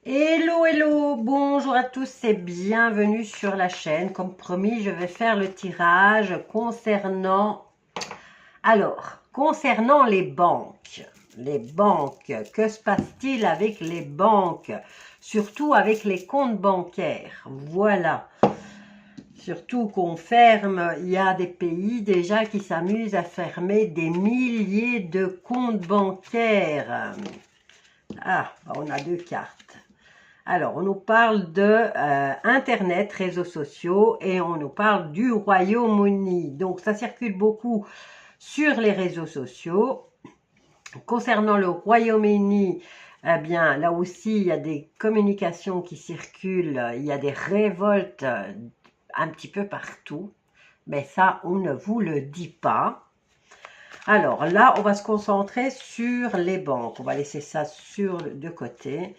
Hello, hello, bonjour à tous et bienvenue sur la chaîne. Comme promis, je vais faire le tirage concernant... concernant les banques. Les banques, que se passe-t-il avec les banques? Surtout avec les comptes bancaires. Voilà. Surtout qu'on ferme, il y a des pays déjà qui s'amusent à fermer des milliers de comptes bancaires. Ah, on a deux cartes. Alors, on nous parle de Internet, réseaux sociaux, et on nous parle du Royaume-Uni. Donc, ça circule beaucoup sur les réseaux sociaux. Concernant le Royaume-Uni, eh bien, là aussi, il y a des communications qui circulent, il y a des révoltes un petit peu partout. Mais ça, on ne vous le dit pas. Alors là, on va se concentrer sur les banques. On va laisser ça de côté.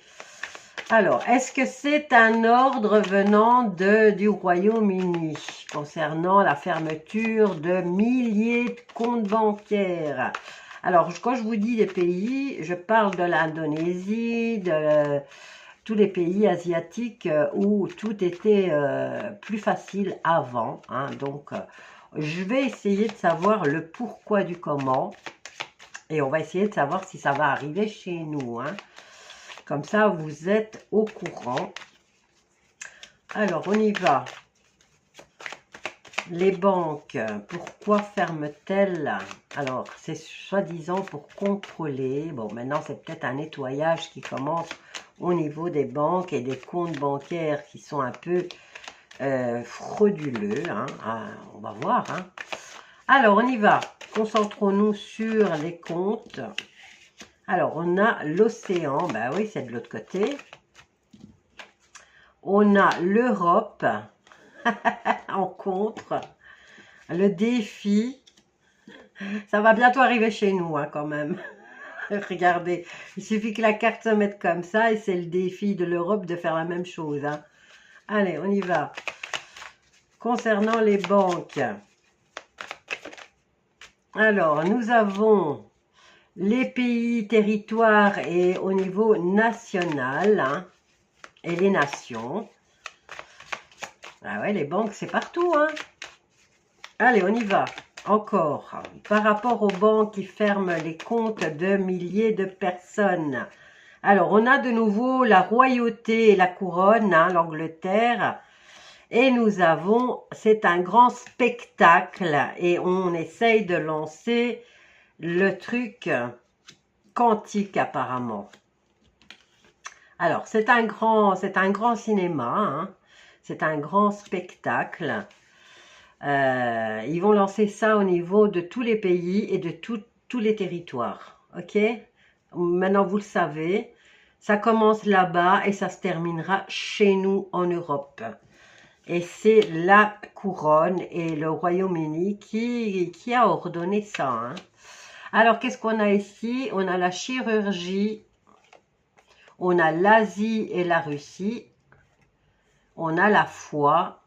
Alors, est-ce que c'est un ordre venant du Royaume-Uni concernant la fermeture de milliers de comptes bancaires? Alors, quand je vous dis des pays, je parle de l'Indonésie, de tous les pays asiatiques où tout était plus facile avant. Donc, je vais essayer de savoir le pourquoi du comment et on va essayer de savoir si ça va arriver chez nous. Comme ça, vous êtes au courant. Alors, on y va. Les banques, pourquoi ferment-elles? Alors, c'est soi-disant pour contrôler. Bon, maintenant, c'est peut-être un nettoyage qui commence au niveau des banques et des comptes bancaires qui sont un peu frauduleux. On va voir. Alors, on y va. Concentrons-nous sur les comptes. Alors, on a l'océan, ben oui, c'est de l'autre côté. On a l'Europe en contre. Le défi, ça va bientôt arriver chez nous quand même. Regardez, il suffit que la carte se mette comme ça et c'est le défi de l'Europe de faire la même chose. Allez, on y va. Concernant les banques, alors, nous avons les pays, territoires et au niveau national, et les nations. Ah ouais, les banques, c'est partout. Allez, on y va. Encore. Par rapport aux banques qui ferment les comptes de milliers de personnes. Alors, on a de nouveau la royauté et la couronne, l'Angleterre. Et nous avons, c'est un grand spectacle et on essaye de lancer le truc quantique apparemment. Alors, c'est un grand cinéma, c'est un grand spectacle. Ils vont lancer ça au niveau de tous les pays et de tous les territoires. Ok? Maintenant, vous le savez, ça commence là-bas et ça se terminera chez nous en Europe. Et c'est la couronne et le Royaume-Uni qui a ordonné ça. Alors, qu'est-ce qu'on a ici? On a la chirurgie, on a l'Asie et la Russie, on a la foi.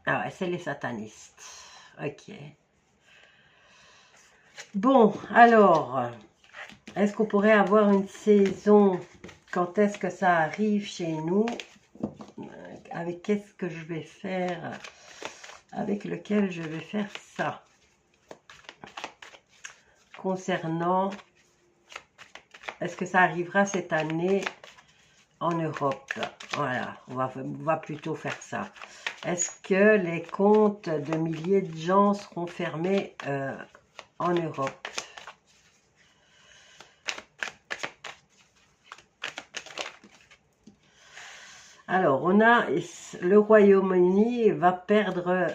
Ah ouais, c'est les satanistes. Ok. Bon, alors, est-ce qu'on pourrait avoir une saison? Quand est-ce que ça arrive chez nous? Avec qu'est-ce que je vais faire? Avec lequel je vais faire ça? Concernant, est-ce que ça arrivera cette année en Europe? Voilà, on va plutôt faire ça. Est-ce que les comptes de milliers de gens seront fermés en Europe? Alors, on a le Royaume-Uni va perdre,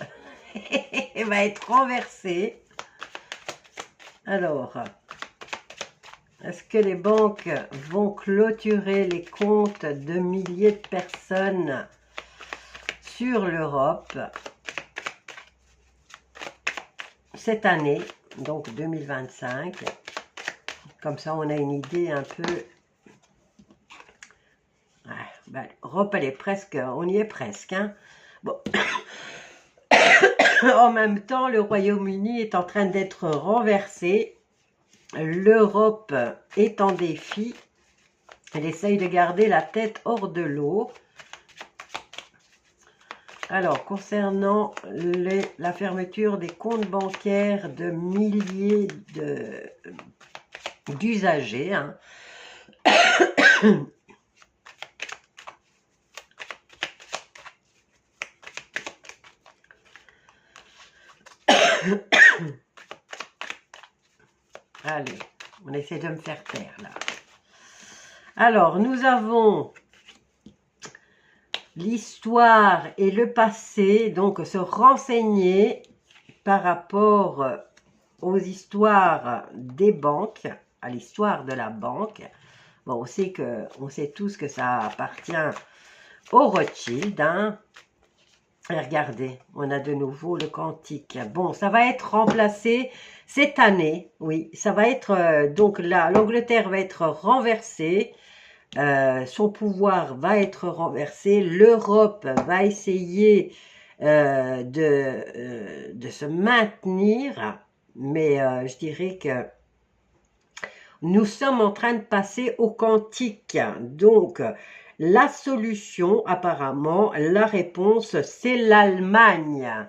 va être renversé. Alors, est-ce que les banques vont clôturer les comptes de milliers de personnes sur l'Europe cette année, donc 2025? Comme ça, on a une idée un peu. L'Europe, elle est presque, on y est presque. Bon. En même temps, le Royaume-Uni est en train d'être renversé. L'Europe est en défi. Elle essaye de garder la tête hors de l'eau. Alors, concernant la fermeture des comptes bancaires de milliers d'usagers, hein. Allez, on essaie de me faire taire là. Alors, nous avons l'histoire et le passé, donc se renseigner par rapport aux histoires des banques, à l'histoire de la banque. Bon, on sait tous que ça appartient au Rothschild, hein. Et regardez, on a de nouveau le quantique. Bon, ça va être remplacé cette année, oui, ça va être, donc là, l'Angleterre va être renversée, son pouvoir va être renversé, l'Europe va essayer de se maintenir, mais je dirais que nous sommes en train de passer au quantique. Donc, la solution, apparemment, la réponse, c'est l'Allemagne.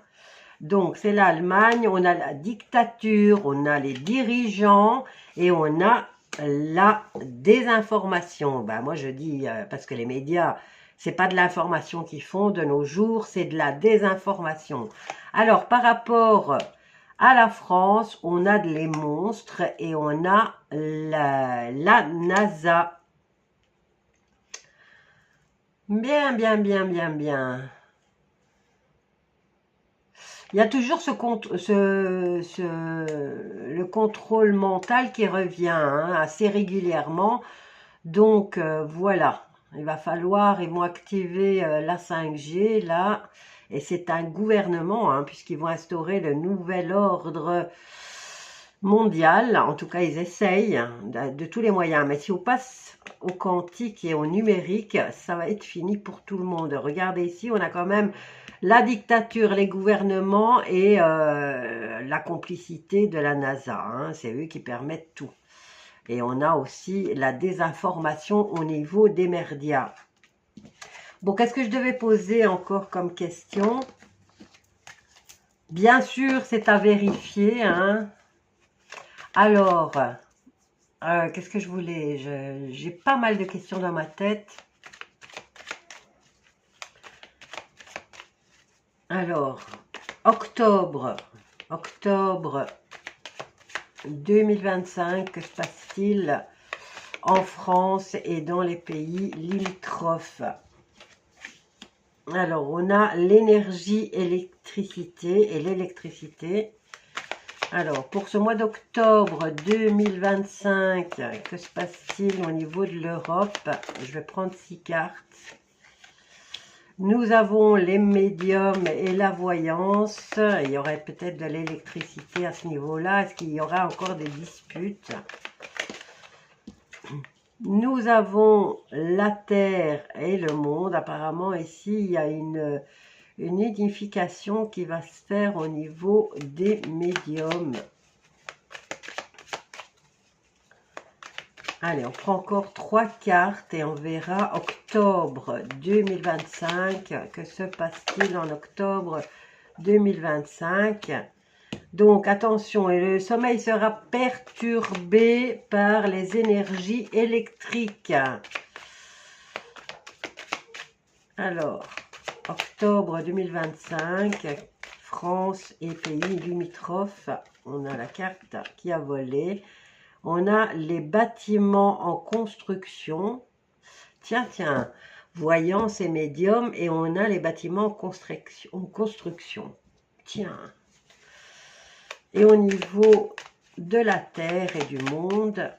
Donc, c'est l'Allemagne, on a la dictature, on a les dirigeants et on a la désinformation. Ben, moi, je dis, parce que les médias, c'est pas de l'information qu'ils font de nos jours, c'est de la désinformation. Alors, par rapport à la France, on a les monstres et on a la NASA. Bien, bien, bien, bien, bien. Il y a toujours le contrôle mental qui revient, hein, assez régulièrement. Donc, voilà. Il va falloir, ils vont activer la 5G, là. Et c'est un gouvernement, hein, puisqu'ils vont instaurer le nouvel ordre mondial. En tout cas, ils essayent de tous les moyens. Mais si on passe au quantique et au numérique, ça va être fini pour tout le monde. Regardez ici, on a quand même la dictature, les gouvernements et la complicité de la NASA. Hein, c'est eux qui permettent tout. Et on a aussi la désinformation au niveau des médias. Bon, qu'est-ce que je devais poser encore comme question? Bien sûr, c'est à vérifier. Hein. Alors, qu'est-ce que je voulais? J'ai pas mal de questions dans ma tête. Alors, octobre 2025, que se passe-t-il en France et dans les pays limitrophes? Alors, on a l'énergie, électricité et l'électricité. Alors, pour ce mois d'octobre 2025, que se passe-t-il au niveau de l'Europe? Je vais prendre 6 cartes. Nous avons les médiums et la voyance. Il y aurait peut-être de l'électricité à ce niveau-là. Est-ce qu'il y aura encore des disputes? Nous avons la Terre et le monde. Apparemment, ici, il y a une unification qui va se faire au niveau des médiums. Allez, on prend encore 3 cartes et on verra octobre 2025. Que se passe-t-il en octobre 2025? Donc, attention, et le sommeil sera perturbé par les énergies électriques. Alors, octobre 2025, France et pays limitrophes. On a la carte qui a volé. On a les bâtiments en construction. Tiens, voyance et médium. Et on a les bâtiments en construction. Tiens. Et au niveau de la Terre et du monde,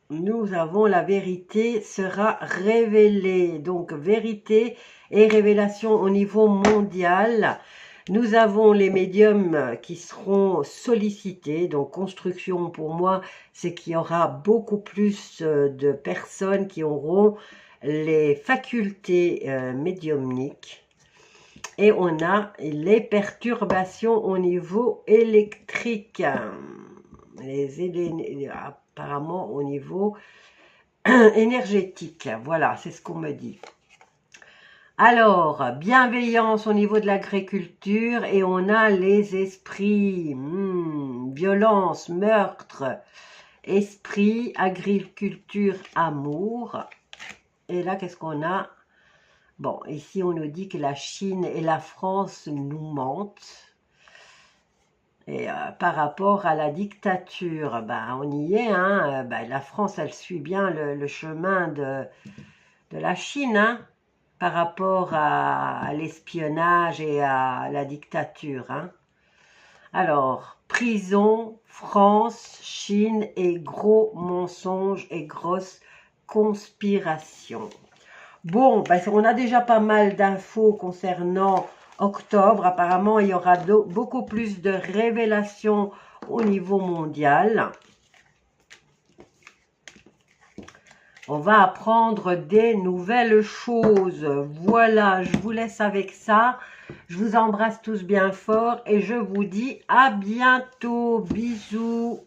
nous avons la vérité sera révélée. Donc, vérité et révélation au niveau mondial. Nous avons les médiums qui seront sollicités. Donc, construction, pour moi, c'est qu'il y aura beaucoup plus de personnes qui auront les facultés médiumniques. Et on a les perturbations au niveau électrique. apparemment au niveau énergétique. Voilà, c'est ce qu'on me dit. Alors, bienveillance au niveau de l'agriculture et on a les esprits, violence, meurtre, esprit, agriculture, amour. Et là, qu'est-ce qu'on a? Bon, ici, on nous dit que la Chine et la France nous mentent. Et par rapport à la dictature, ben, on y est. Hein, ben, la France, elle suit bien le chemin de la Chine, hein, par rapport à l'espionnage et à la dictature. Hein. Alors, prison, France, Chine et gros mensonges et grosses conspirations. Bon, ben, on a déjà pas mal d'infos concernant octobre. Apparemment, il y aura beaucoup plus de révélations au niveau mondial. On va apprendre des nouvelles choses. Voilà, je vous laisse avec ça. Je vous embrasse tous bien fort et je vous dis à bientôt. Bisous.